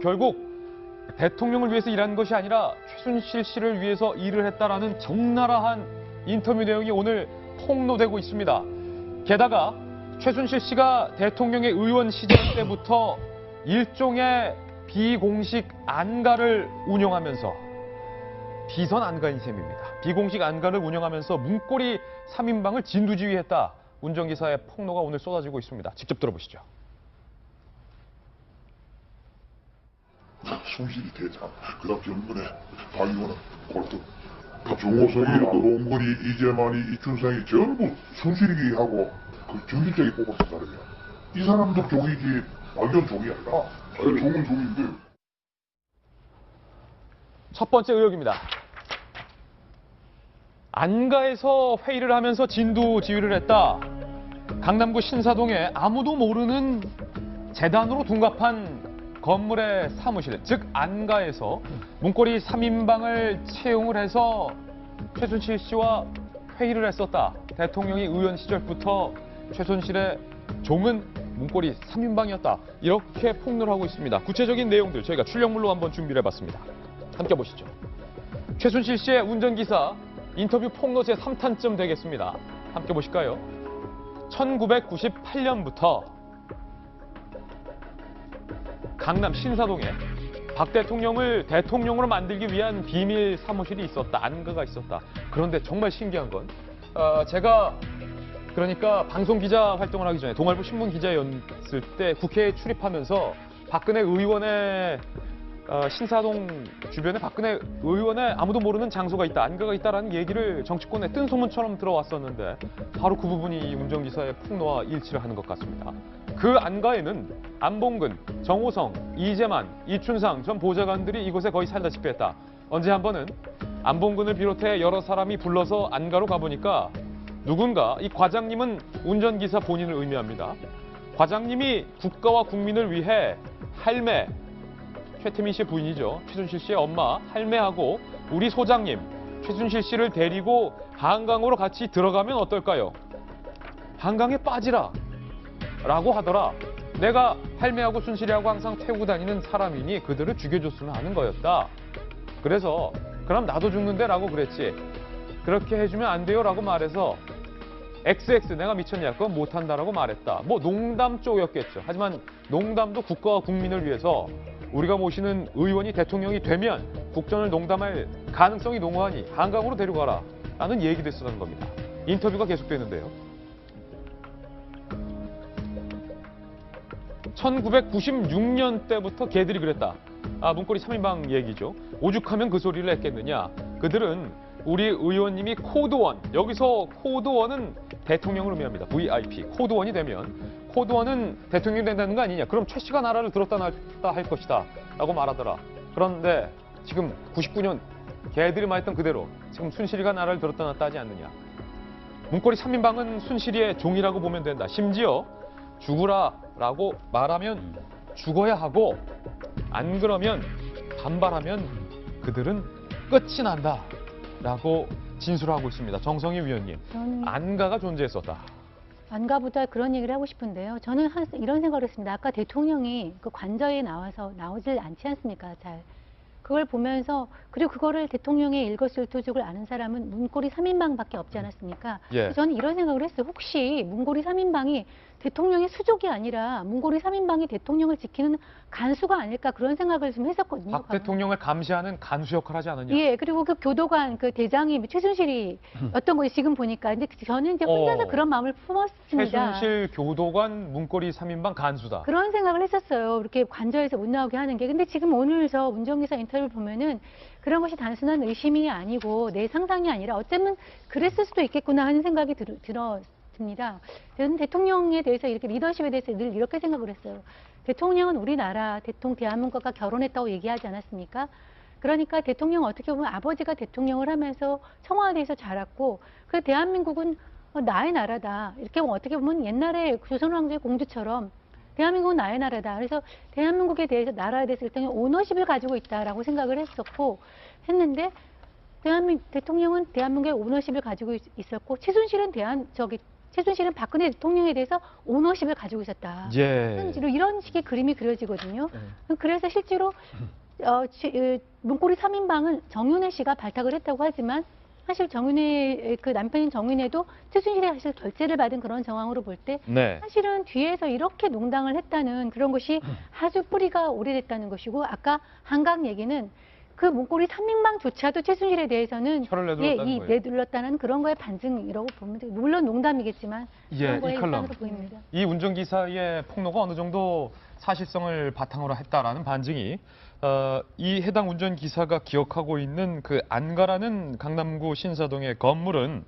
결국 대통령을 위해서 일한 것이 아니라 최순실 씨를 위해서 일을 했다라는 적나라한 인터뷰 내용이 오늘 폭로되고 있습니다. 게다가 최순실 씨가 대통령의 의원 시절 때부터 일종의 비공식 안가를 운영하면서 비선 안가인 셈입니다. 비공식 안가를 운영하면서 문고리 3인방을 진두지휘했다. 운전기사의 폭로가 오늘 쏟아지고 있습니다. 직접 들어보시죠. 순실이 대장, 그다음 정근에 박이원은 골드, 정호성이, 안홍근이, 이재만이, 이춘상이 전부 순실이 하고 그 정실장이 뽑았던 사람이야. 이 사람도 종이지 완전 종이 아니라 종은 종인데. 첫 번째 의혹입니다. 안가에서 회의를 하면서 진두 지휘를 했다. 강남구 신사동에 아무도 모르는 재단으로 둔갑한 건물의 사무실, 즉 안가에서 문고리 3인방을 채용을 해서 최순실 씨와 회의를 했었다. 대통령이 의원 시절부터 최순실의 종은 문고리 3인방이었다. 이렇게 폭로를 하고 있습니다. 구체적인 내용들 저희가 출력물로 한번 준비를 해봤습니다. 함께 보시죠. 최순실 씨의 운전기사 인터뷰 폭로 제3탄쯤 되겠습니다. 함께 보실까요? 1998년부터 강남 신사동에 박 대통령을 대통령으로 만들기 위한 비밀 사무실이 있었다. 안가가 있었다. 그런데 정말 신기한 건 제가 그러니까 방송 기자 활동을 하기 전에 동아일보 신문 기자였을 때 국회에 출입하면서 박근혜 의원의 신사동 주변에 박근혜 의원의 아무도 모르는 장소가 있다, 안가가 있다라는 얘기를 정치권에 뜬 소문처럼 들어왔었는데 바로 그 부분이 운전기사의 폭로와 일치를 하는 것 같습니다. 그 안가에는 안봉근, 정호성, 이재만, 이춘상 전 보좌관들이 이곳에 거의 살다시피 했다. 언제 한 번은 안봉근을 비롯해 여러 사람이 불러서 안가로 가보니까 누군가, 이 과장님은 운전기사 본인을 의미합니다. 과장님이 국가와 국민을 위해 할매, 최태민 씨의 부인이죠. 최순실 씨의 엄마 할매하고 우리 소장님 최순실 씨를 데리고 한강으로 같이 들어가면 어떨까요? 한강에 빠지라 라고 하더라. 내가 할매하고 순실이하고 항상 태우고 다니는 사람이니 그들을 죽여줬으면 하는 거였다. 그래서 그럼 나도 죽는데 라고 그랬지. 그렇게 해주면 안 돼요 라고 말해서 XX 내가 미쳤냐 그건 못한다라고 말했다. 뭐 농담 쪽이었겠죠. 하지만 농담도 국가와 국민을 위해서 우리가 모시는 의원이 대통령이 되면 국정을 농담할 가능성이 농후하니 한강으로 데려가라 라는 얘기도 했었던 겁니다. 인터뷰가 계속되는데요. 1996년 때부터 걔들이 그랬다. 문고리 3인방 얘기죠. 오죽하면 그 소리를 했겠느냐. 그들은 우리 의원님이 코드원, 여기서 코드원은 대통령을 의미합니다. VIP, 코드원이 되면 코드원은 대통령이 된다는 거 아니냐. 그럼 최 씨가 나라를 들었다 놨다 할 것이다 라고 말하더라. 그런데 지금 99년 걔들이 말했던 그대로 지금 순실이가 나라를 들었다 놨다 하지 않느냐. 문고리 3인방은 순실이의 종이라고 보면 된다. 심지어 죽으라 라고 말하면 죽어야 하고 안 그러면 반발하면 그들은 끝이 난다 라고 진술하고 있습니다. 정성희 위원님, 안가가 존재했었다. 안가보다 그런 얘기를 하고 싶은데요. 저는 이런 생각을 했습니다. 아까 대통령이 그 관저에 나오질 않지 않습니까? 잘. 그걸 보면서 그리고 그거를 대통령의 일거수일투족을 아는 사람은 문고리 3인방밖에 없지 않았습니까? 예. 저는 이런 생각을 했어요. 혹시 문고리 3인방이 대통령의 수족이 아니라 문고리 3인방이 대통령을 지키는 간수가 아닐까 그런 생각을 좀 했었거든요. 박 대통령을 감시하는 간수 역할을 하지 않느냐. 예, 그리고 그 교도관 그 대장이 최순실이 어떤 거지 지금 보니까. 근데 저는 이제 혼자서 그런 마음을 품었습니다. 최순실 교도관 문고리 3인방 간수다. 그런 생각을 했었어요. 이렇게 관저에서 못 나오게 하는 게. 근데 지금 오늘 저 운전기사 인터뷰를 보면은 그런 것이 단순한 의심이 아니고 내 상상이 아니라 어쩌면 그랬을 수도 있겠구나 하는 생각이 들었습니다. 저는 대통령에 대해서 이렇게 리더십에 대해서 늘 이렇게 생각을 했어요. 대통령은 우리나라 대한민국과 결혼했다고 얘기하지 않았습니까? 그러니까 대통령 어떻게 보면 아버지가 대통령을 하면서 청와대에서 자랐고 그 대한민국은 나의 나라다. 이렇게 어떻게 보면 옛날에 조선왕조의 공주처럼 대한민국은 나의 나라다. 그래서 대한민국에 대해서 나라에 대해서 일단 오너십을 가지고 있다라고 생각을 했는데 대통령은 대한민국의 오너십을 가지고 있었고 최순실은 최순실은 박근혜 대통령에 대해서 오너십을 가지고 있었다. 예. 이런 식의 그림이 그려지거든요. 네. 그래서 실제로 문고리 3인방은 정윤회 씨가 발탁을 했다고 하지만 사실 정윤회 그 남편인 정윤회도 최순실이 사실 결제를 받은 그런 정황으로 볼 때 네. 사실은 뒤에서 이렇게 농당을 했다는 그런 것이 아주 뿌리가 오래됐다는 것이고 아까 한강 얘기는 그 문고리 3인방조차도 최순실에 대해서는 혀를 내둘렀다는 거예요. 내둘렀다는 그런 거의 반증이라고 보면 돼요. 물론 농담이겠지만 그런 이 거의 칼럼. 일반으로 보입니다. 이 운전기사의 폭로가 어느 정도 사실성을 바탕으로 했다라는 반증이 이 해당 운전기사가 기억하고 있는 그 안가라는 강남구 신사동의 건물은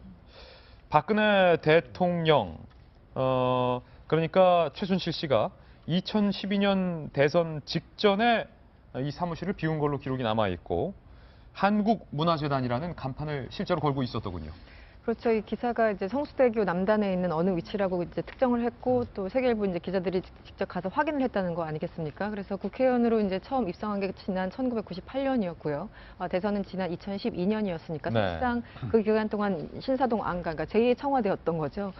박근혜 대통령 그러니까 최순실 씨가 2012년 대선 직전에 이 사무실을 비운 걸로 기록이 남아 있고 한국문화재단이라는 간판을 실제로 걸고 있었더군요. 그렇죠. 이 기사가 이제 성수대교 남단에 있는 어느 위치라고 이제 특정을 했고 또 세계일보 이제 기자들이 직접 가서 확인을 했다는 거 아니겠습니까? 그래서 국회의원으로 이제 처음 입성한 게 지난 1998년이었고요. 대선은 지난 2012년이었으니까 네. 사실상 그 기간 동안 신사동 안가, 그러니까 제2의 청와대였던 거죠.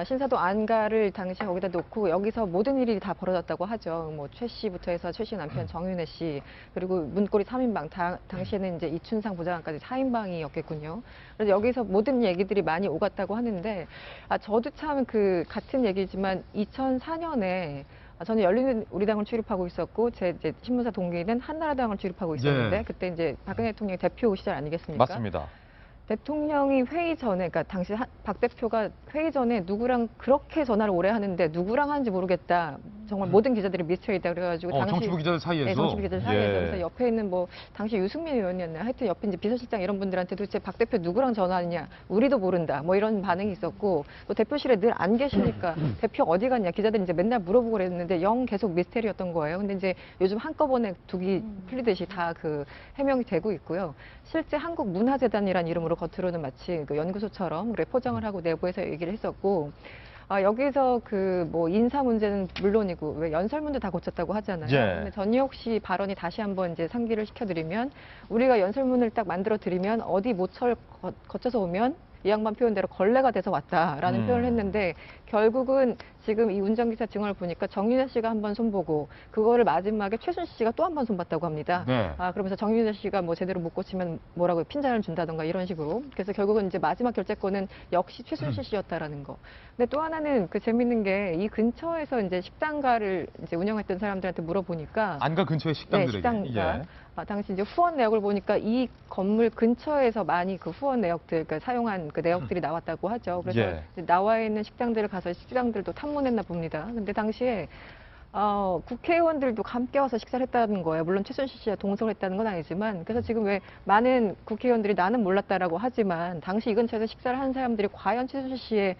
신사동 안가를 당시에 거기다 놓고 여기서 모든 일이 다 벌어졌다고 하죠. 뭐 최 씨부터 해서 최 씨 남편 정윤회 씨 그리고 문고리 3인방 당시에는 이제 이춘상 부장관까지 4인방이었겠군요. 그래서 여기서 모든 얘기들이 많이 오갔다고 하는데 저도 참 그 같은 얘기지만 2004년에 저는 열린우리당을 출입하고 있었고 제 이제 신문사 동기는 한나라당을 출입하고 있었는데 예. 그때 이제 박근혜 대통령이 대표 시절 아니겠습니까? 맞습니다. 대통령이 회의 전에, 그러니까 당시 박 대표가 회의 전에 누구랑 그렇게 전화를 오래 하는데 누구랑 하는지 모르겠다. 정말 모든 기자들이 미스터리다 그래가지고 정치부 기자들 사이에서. 네, 정치부 기자들 사이에서 예. 그래서 옆에 있는 뭐 당시 유승민 의원이었나요? 하여튼 옆에 이제 비서실장 이런 분들한테 도대체 박 대표 누구랑 전화하느냐? 우리도 모른다. 뭐 이런 반응이 있었고 또 대표실에 늘 안 계시니까 대표 어디 갔냐? 기자들이 이제 맨날 물어보고 그랬는데 영 계속 미스터리였던 거예요. 근데 이제 요즘 한꺼번에 두기 풀리듯이 다 그 해명이 되고 있고요. 실제 한국문화재단이라는 이름으로 겉으로는 마치 그 연구소처럼 그래 포장을 하고 내부에서 얘기를 했었고 여기서 그 뭐 인사 문제는 물론이고 왜 연설문도 다 고쳤다고 하잖아요. 예. 근데 전희옥 씨 발언이 다시 한번 이제 상기를 시켜드리면 우리가 연설문을 딱 만들어 드리면 어디 모철 거쳐서 오면 이 양반 표현대로 걸레가 돼서 왔다라는 표현을 했는데 결국은 지금 이 운전기사 증언을 보니까 정윤혜 씨가 한 번 손보고 그거를 마지막에 최순실 씨가 또 한 번 손봤다고 합니다. 네. 그러면서 정윤혜 씨가 뭐 제대로 못 고치면 뭐라고 핀잔을 준다던가 이런 식으로. 그래서 결국은 이제 마지막 결재권은 역시 최순실 씨였다라는 거. 근데 또 하나는 그 재밌는 게 이 근처에서 이제 식당가를 이제 운영했던 사람들한테 물어보니까 안가 근처의 식당들에게. 네, 식당가. 예. 당시 이제 후원 내역을 보니까 이 건물 근처에서 많이 그 후원 내역들, 그러니까 사용한 그 내역들이 나왔다고 하죠. 그래서 예. 이제 나와 있는 식당들을 가서 식당들도 탐문했나 봅니다. 근데 당시에 국회의원들도 함께 와서 식사를 했다는 거예요. 물론 최순실 씨와 동석을 했다는 건 아니지만 그래서 지금 왜 많은 국회의원들이 나는 몰랐다라고 하지만 당시 이 근처에서 식사를 한 사람들이 과연 최순실 씨의